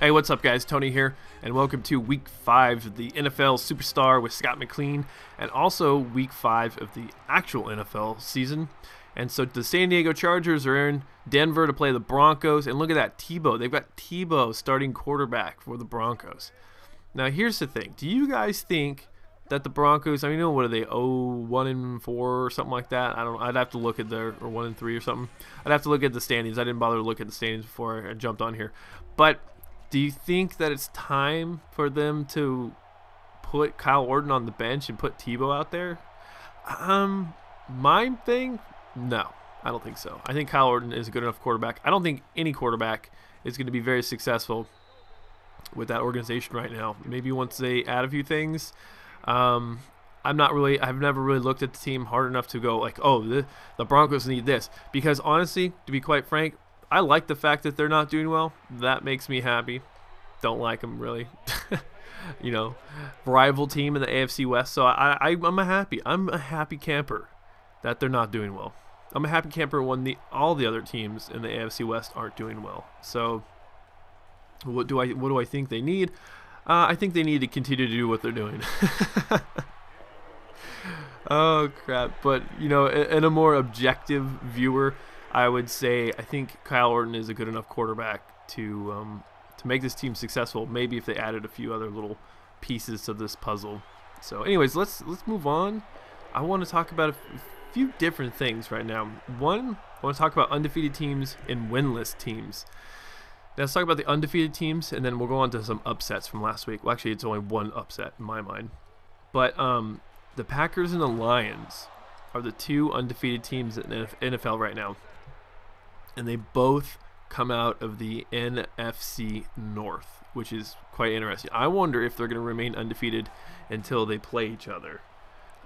Hey, what's up, guys? Tony here, and welcome to Week 5 of the NFL Superstar with Scott McLean, and also Week 5 of the actual NFL season. And so the San Diego Chargers are in Denver to play the Broncos, and look at that, Tebow. They've got Tebow starting quarterback for the Broncos. Now, here's the thing. Do you guys think that the Broncos, what are they, 1-4 or something like that? I don't know. I'd have to look at their, or 1-3 or something. I'd have to look at the standings. I didn't bother to look at the standings before I jumped on here. But do you think that it's time for them to put Kyle Orton on the bench and put Tebow out there? My thing, no, I don't think so. I think Kyle Orton is a good enough quarterback. I don't think any quarterback is going to be very successful with that organization right now. Maybe once they add a few things. I've never really looked at the team hard enough to go like, oh, the Broncos need this. Because honestly, to be quite frank, I like the fact that they're not doing well. That makes me happy. Don't like them really. Rival team in the AFC West. So I'm a happy camper that they're not doing well. I'm a happy camper when all the other teams in the AFC West aren't doing well. So what do I think they need? I think they need to continue to do what they're doing. Oh crap! But in a more objective viewer, I would say I think Kyle Orton is a good enough quarterback to make this team successful. Maybe if they added a few other little pieces to this puzzle. So, anyways, let's move on. I want to talk about a few different things right now. One, I want to talk about undefeated teams and winless teams. Now, let's talk about the undefeated teams, and then we'll go on to some upsets from last week. Well, actually, it's only one upset in my mind. But the Packers and the Lions are the two undefeated teams in the NFL right now. And they both come out of the NFC North, which is quite interesting. I wonder if they're going to remain undefeated until they play each other.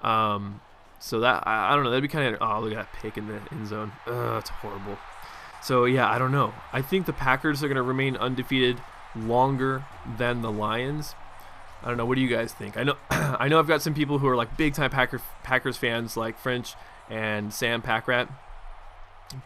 So that, I don't know. That'd be kind of, oh, look at that pick in the end zone. It's horrible. So, yeah, I don't know. I think the Packers are going to remain undefeated longer than the Lions. I don't know. What do you guys think? I know I've got some people who are like big-time Packers fans like French and Sam Packrat.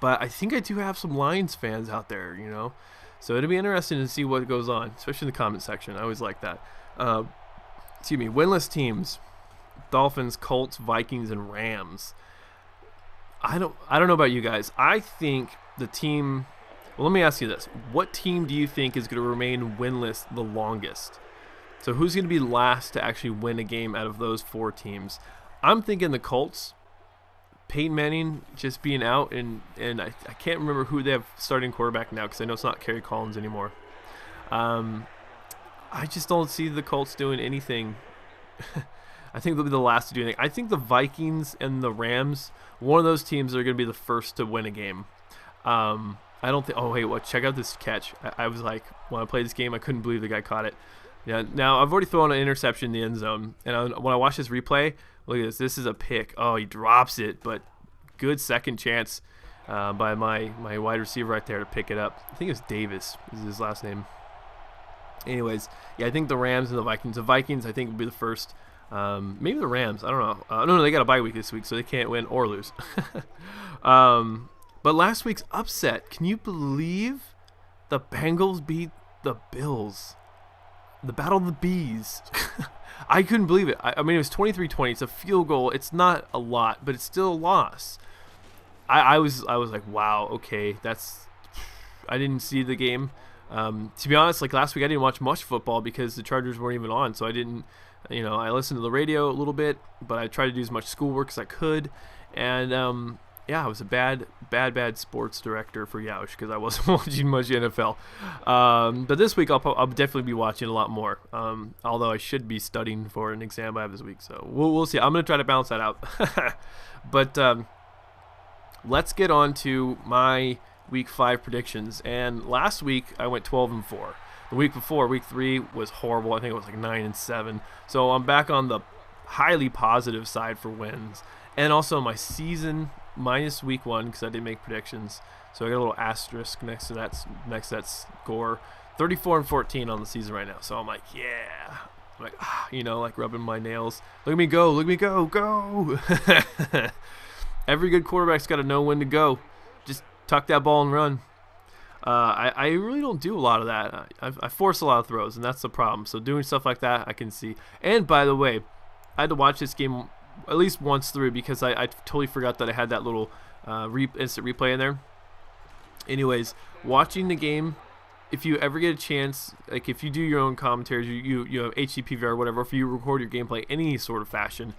But I think I do have some Lions fans out there, So it'll be interesting to see what goes on, especially in the comment section. I always like that. Winless teams. Dolphins, Colts, Vikings, and Rams. I don't know about you guys. I think the team... Well, let me ask you this. What team do you think is going to remain winless the longest? So who's going to be last to actually win a game out of those four teams? I'm thinking the Colts. Peyton Manning just being out, and I can't remember who they have starting quarterback now because I know it's not Kerry Collins anymore. I just don't see the Colts doing anything. I think they'll be the last to do anything. I think the Vikings and the Rams, one of those teams are going to be the first to win a game. I don't think. Oh, hey, check out this catch. I was like, when I played this game, I couldn't believe the guy caught it. Yeah. Now I've already thrown an interception in the end zone, and when I watch this replay. Look at this. This is a pick. Oh, he drops it, but good second chance by my wide receiver right there to pick it up. I think it's Davis is his last name. Anyways, yeah, I think the Rams and the Vikings. The Vikings, I think, will be the first. Maybe the Rams. I don't know. No, they got a bye week this week, so they can't win or lose. But last week's upset. Can you believe the Bengals beat the Bills? The Battle of the Bees. I couldn't believe it. It was 23-20. It's a field goal. It's not a lot, but it's still a loss. I was like, wow, okay, I didn't see the game. To be honest, like last week, I didn't watch much football because the Chargers weren't even on, so I didn't, I listened to the radio a little bit, but I tried to do as much schoolwork as I could, and I was a bad sports director for Yoush because I wasn't watching much NFL. But this week I'll definitely be watching a lot more. Although I should be studying for an exam I have this week, so we'll see. I'm gonna try to balance that out. But let's get on to my Week 5 predictions. And last week I went 12-4. The week before, Week 3 was horrible. I think it was like 9-7. So I'm back on the highly positive side for wins, and also my season minus Week 1 because I didn't make predictions, so I got a little asterisk next to that score. 34-14 on the season right now, so I'm like, yeah, I'm like, like rubbing my nails. Look at me go. Every good quarterback's got to know when to go. Just tuck that ball and run. I really don't do a lot of that. I force a lot of throws, and that's the problem. So doing stuff like that, I can see. And by the way, I had to watch this game at least once through because I totally forgot that I had that little instant replay in there. Anyways, watching the game, if you ever get a chance, like if you do your own commentaries, you have HDPV or whatever, if you record your gameplay any sort of fashion,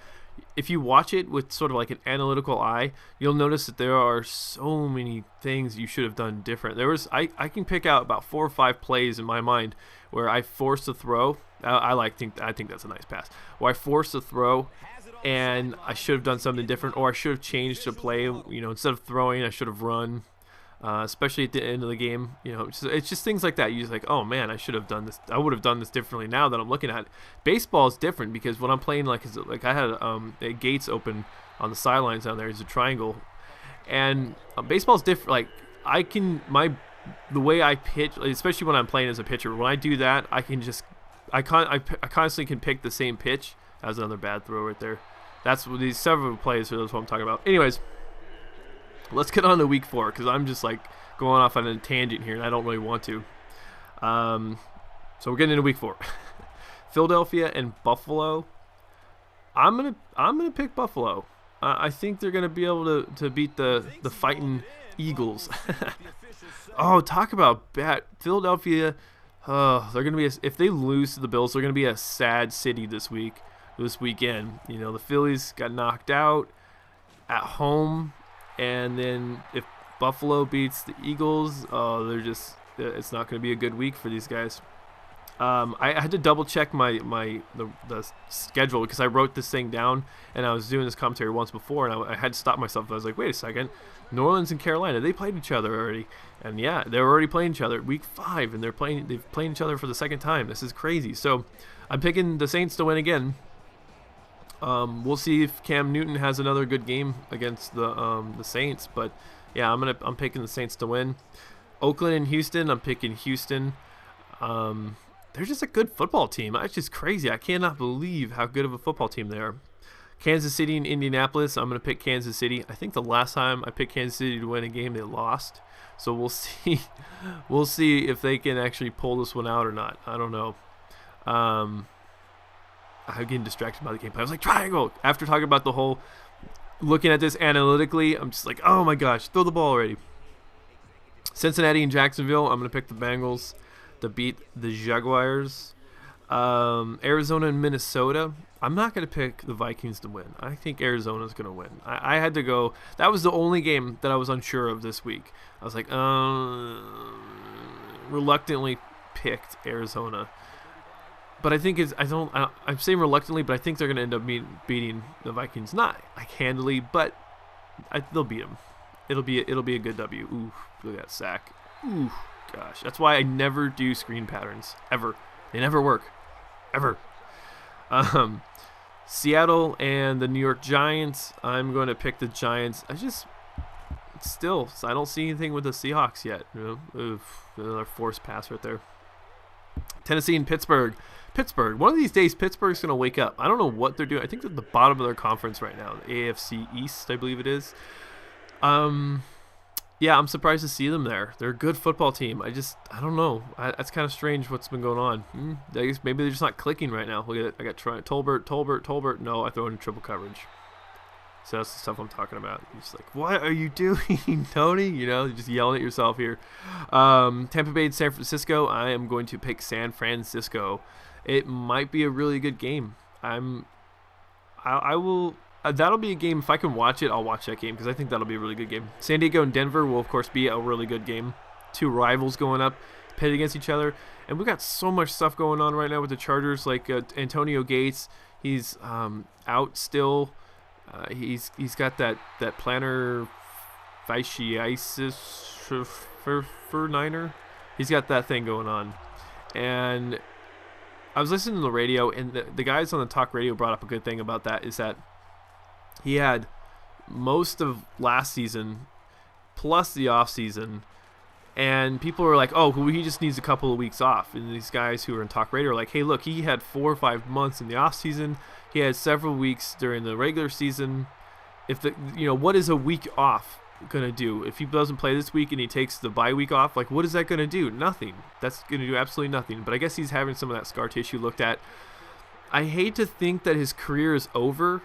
if you watch it with sort of like an analytical eye, you'll notice that there are so many things you should have done different. I can pick out about 4 or 5 plays in my mind where I forced a throw. I think that's a nice pass. Where I forced a throw and I should have done something different, or I should have changed the play. Instead of throwing, I should have run. Especially at the end of the game, it's just things like that. You're just like, oh man, I should have done this. I would have done this differently. Now that I'm looking at it, baseball is different because when I'm playing, like I had a gates open on the sidelines down there. It's a triangle, and baseball is different. Like the way I pitch, especially when I'm playing as a pitcher, when I do that, I constantly can pick the same pitch. That was another bad throw right there. That's what these several plays. So that's what I'm talking about. Anyways. Let's get on to week 4 because I'm just like going off on a tangent here and I don't really want to. So we're getting into week 4. Philadelphia and Buffalo. I'm gonna pick Buffalo. I think they're gonna be able to beat the fighting Eagles. Oh, talk about bad Philadelphia. They're gonna be if they lose to the Bills, they're gonna be a sad city this weekend. The Phillies got knocked out at home. And then if Buffalo beats the Eagles, it's not going to be a good week for these guys. I had to double check the schedule because I wrote this thing down and I was doing this commentary once before and I had to stop myself. I was like, wait a second, New Orleans and Carolina, they played each other already, and yeah, they're already playing each other week 5, and they've played each other for the second time. This is crazy. So I'm picking the Saints to win again. We'll see if Cam Newton has another good game against the Saints, but yeah, I'm picking the Saints to win. Oakland and Houston, I'm picking Houston. They're just a good football team. It's just crazy. I cannot believe how good of a football team they are. Kansas City and Indianapolis, I'm going to pick Kansas City. I think the last time I picked Kansas City to win a game, they lost. So we'll see. We'll see if they can actually pull this one out or not. I don't know. I'm getting distracted by the gameplay. I was like, triangle! After talking about the whole, looking at this analytically, I'm just like, oh my gosh, throw the ball already. Cincinnati and Jacksonville, I'm going to pick the Bengals to beat the Jaguars. Arizona and Minnesota, I'm not going to pick the Vikings to win. I think Arizona's going to win. I had to go, that was the only game that I was unsure of this week. I was like, reluctantly picked Arizona. But I think I'm saying reluctantly, but I think they're going to end up beating the Vikings. Not like handily, but they'll beat them. It'll be a good W. Ooh, look at that sack. Ooh, gosh. That's why I never do screen patterns. Ever. They never work. Ever. Seattle and the New York Giants. I'm going to pick the Giants. I don't see anything with the Seahawks yet. Oof, another forced pass right there. Tennessee and Pittsburgh. One of these days, Pittsburgh's going to wake up. I don't know what they're doing. I think they're at the bottom of their conference right now, the AFC East, I believe it is. Yeah, I'm surprised to see them there. They're a good football team. I don't know. That's kind of strange what's been going on. I guess maybe they're just not clicking right now. Look at it. I got Tolbert. No, I throw in triple coverage. So that's the stuff I'm talking about. You're just like, what are you doing, Tony? You're just yelling at yourself here. Tampa Bay and San Francisco. I am going to pick San Francisco. It might be a really good game. I will. That'll be a game. If I can watch it, I'll watch that game because I think that'll be a really good game. San Diego and Denver will, of course, be a really good game. 2 rivals going up, pitted against each other. And we got so much stuff going on right now with the Chargers. Like Antonio Gates, he's out still. He's got that plantar fasciitis for Niner. He's got that thing going on. And I was listening to the radio, and the guys on the talk radio brought up a good thing about that, is that he had most of last season plus the off season, and people were like, oh, well, he just needs a couple of weeks off. And these guys who are in talk radio are like, hey, look, he had 4 or 5 months in the off season. He had several weeks during the regular season. What is a week off? gonna do? If he doesn't play this week and he takes the bye week off, like what is that gonna do? Nothing. That's gonna do absolutely nothing. But I guess he's having some of that scar tissue looked at. I hate to think that his career is over,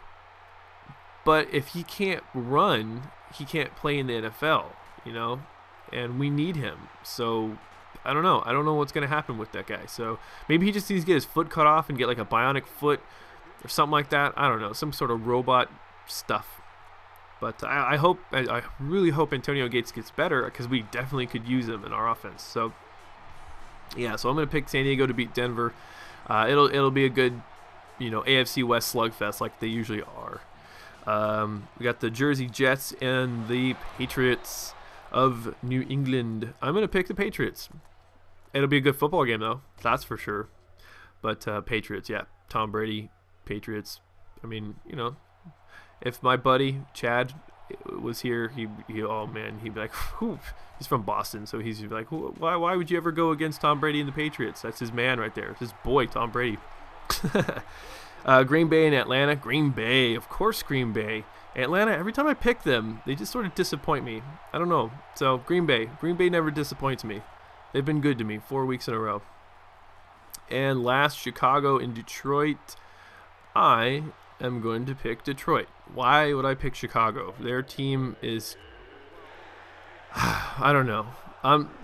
but if he can't run, he can't play in the NFL, you know, and we need him. So I don't know. I don't know what's going to happen with that guy. So maybe he just needs to get his foot cut off and get like a bionic foot or something like that. I don't know. Some sort of robot stuff. But I really hope Antonio Gates gets better, because we definitely could use him in our offense. So yeah, so I'm going to pick San Diego to beat Denver. It'll be a good, you know, AFC West slugfest like they usually are. We got the Jersey Jets and the Patriots of New England. I'm going to pick the Patriots. It'll be a good football game, though. That's for sure. But Patriots, yeah. Tom Brady, Patriots. I mean, you know, if my buddy Chad was here, he'd be like, whew. He's from Boston, so he's like, why would you ever go against Tom Brady and the Patriots? That's his man right there. It's his boy, Tom Brady. Green Bay and Atlanta. Green Bay, of course, Green Bay. Atlanta, every time I pick them, they just sort of disappoint me. I don't know. So Green Bay never disappoints me. They've been good to me 4 weeks in a row. And last, Chicago and Detroit. I am going to pick Detroit. Why would I pick Chicago? Their team is, I don't know.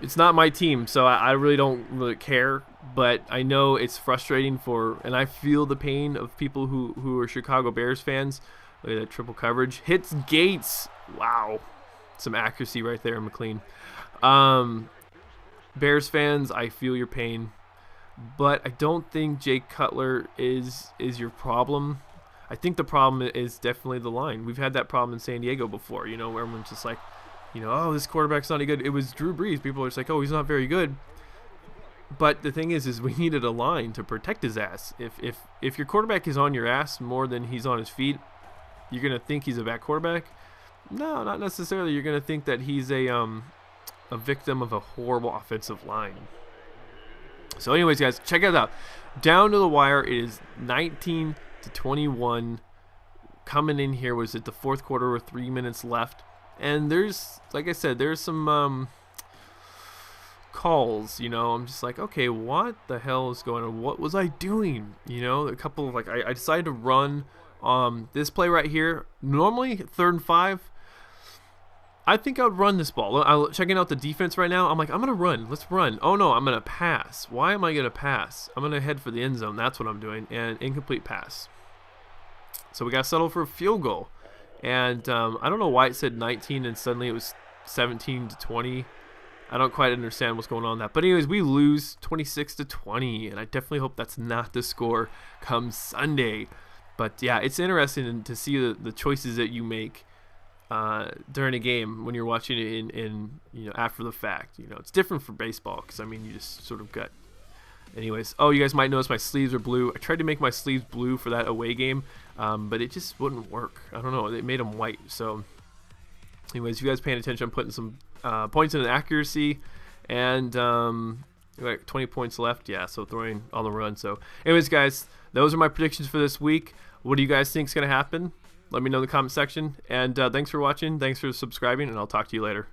It's not my team, so I really don't really care. But I know it's frustrating and I feel the pain of people who are Chicago Bears fans. Look at that triple coverage. Hits Gates. Wow. Some accuracy right there, McLean. Bears fans, I feel your pain. But I don't think Jake Cutler is your problem. I think the problem is definitely the line. We've had that problem in San Diego before, you know, where everyone's just like, you know, oh, this quarterback's not any good. It was Drew Brees. People are just like, oh, he's not very good. But the thing is we needed a line to protect his ass. If your quarterback is on your ass more than he's on his feet, you're going to think he's a bad quarterback? No, not necessarily. You're going to think that he's a victim of a horrible offensive line. So anyways, guys, check it out. Down to the wire, it is 19-21. Coming in here was at the fourth quarter with 3 minutes left. And there's, like I said, there's some calls, you know. I'm just like, okay, what the hell is going on? What was I doing? You know, a couple of, like, I decided to run this play right here. Normally, 3rd and 5. I think I would run this ball. I'm checking out the defense right now. I'm like, I'm going to run. Let's run. Oh, no, I'm going to pass. Why am I going to pass? I'm going to head for the end zone. That's what I'm doing. And incomplete pass. So we got settled for a field goal. And I don't know why it said 19 and suddenly it was 17-20. I don't quite understand what's going on with that. But anyways, we lose 26-20. And I definitely hope that's not the score come Sunday. But yeah, it's interesting to see the choices that you make during a game when you're watching it in you know, after the fact. You know, it's different for baseball because I mean you just sort of got. Anyways, oh, you guys might notice my sleeves are blue. I tried to make my sleeves blue for that away game, but it just wouldn't work. I don't know. They made them white. So, anyways, if you guys paying attention, I'm putting some points in the accuracy, and like 20 points left. Yeah, so throwing on the run. So, anyways, guys, those are my predictions for this week. What do you guys think is going to happen? Let me know in the comment section. And thanks for watching. Thanks for subscribing, and I'll talk to you later.